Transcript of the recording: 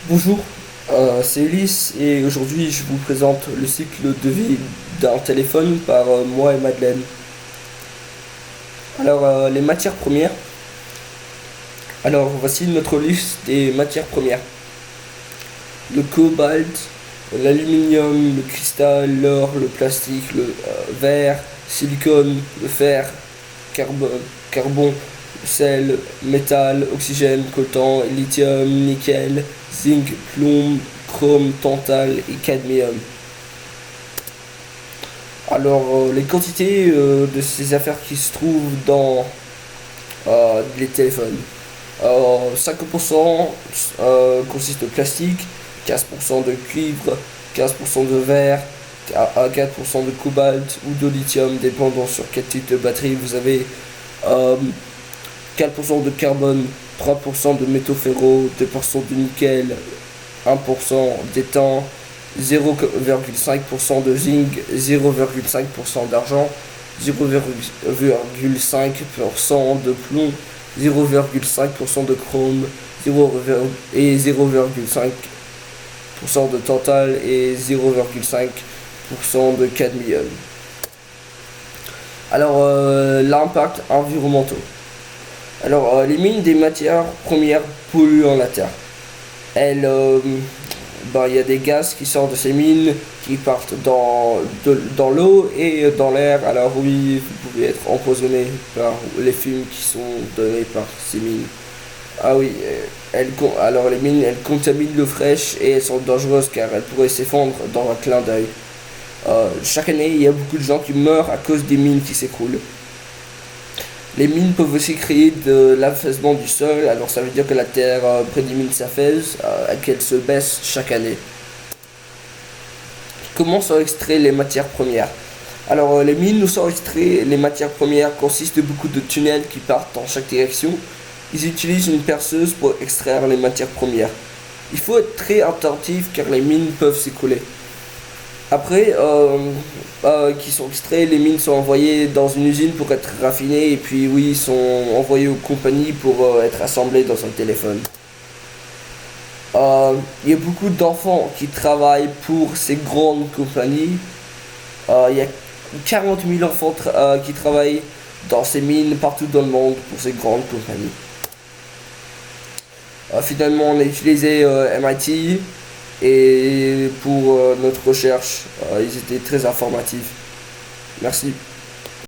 Bonjour, c'est Ulysse et aujourd'hui je vous présente le cycle de vie d'un téléphone par moi et Madeleine. Les matières premières. Alors voici notre liste des matières premières. Le cobalt, l'aluminium, le cristal, l'or, le plastique, le verre, silicone, le fer, carbone, le sel, métal, oxygène, coltan, lithium, nickel, zinc, plomb, chrome, tantal et cadmium. Les quantités de ces affaires qui se trouvent dans les téléphones. 50% consiste de plastique, 15% de cuivre, 15% de verre, à 4% de cobalt ou de lithium, dépendant sur quel type de batterie vous avez. Euh, 4% de carbone, 3% de métaux ferro, 2% de nickel, 1% d'étain, 0,5% de zinc, 0,5% d'argent, 0,5% de plomb, 0,5% de chrome, 0,5% de tantal et 0,5% de cadmium. L'impact environnemental. Les mines des matières premières polluent la terre. Il y a des gaz qui sortent de ces mines, qui partent dans l'eau et dans l'air. Alors oui, vous pouvez être empoisonné par les fumes qui sont donnés par ces mines. Ah oui, les mines, elles contaminent l'eau fraîche et elles sont dangereuses car elles pourraient s'effondrer dans un clin d'œil. Chaque année, il y a beaucoup de gens qui meurent à cause des mines qui s'écroulent. Les mines peuvent aussi créer de l'affaissement du sol, alors ça veut dire que la terre près des mines s'affaisse, qu'elle se baisse chaque année. Comment sont extraits les matières premières? Les mines nous sont extraits, les matières premières consistent de beaucoup de tunnels qui partent dans chaque direction. Ils utilisent une perceuse pour extraire les matières premières. Il faut être très attentif car les mines peuvent s'écrouler. Après, qui sont extraits, les mines sont envoyées dans une usine pour être raffinées et puis oui, ils sont envoyés aux compagnies pour être assemblés dans un téléphone. Il y a beaucoup d'enfants qui travaillent pour ces grandes compagnies. Il y a 40 000 enfants qui travaillent dans ces mines partout dans le monde pour ces grandes compagnies. Finalement, on a utilisé MIT et pour notre recherche, ils étaient très informatifs. Merci.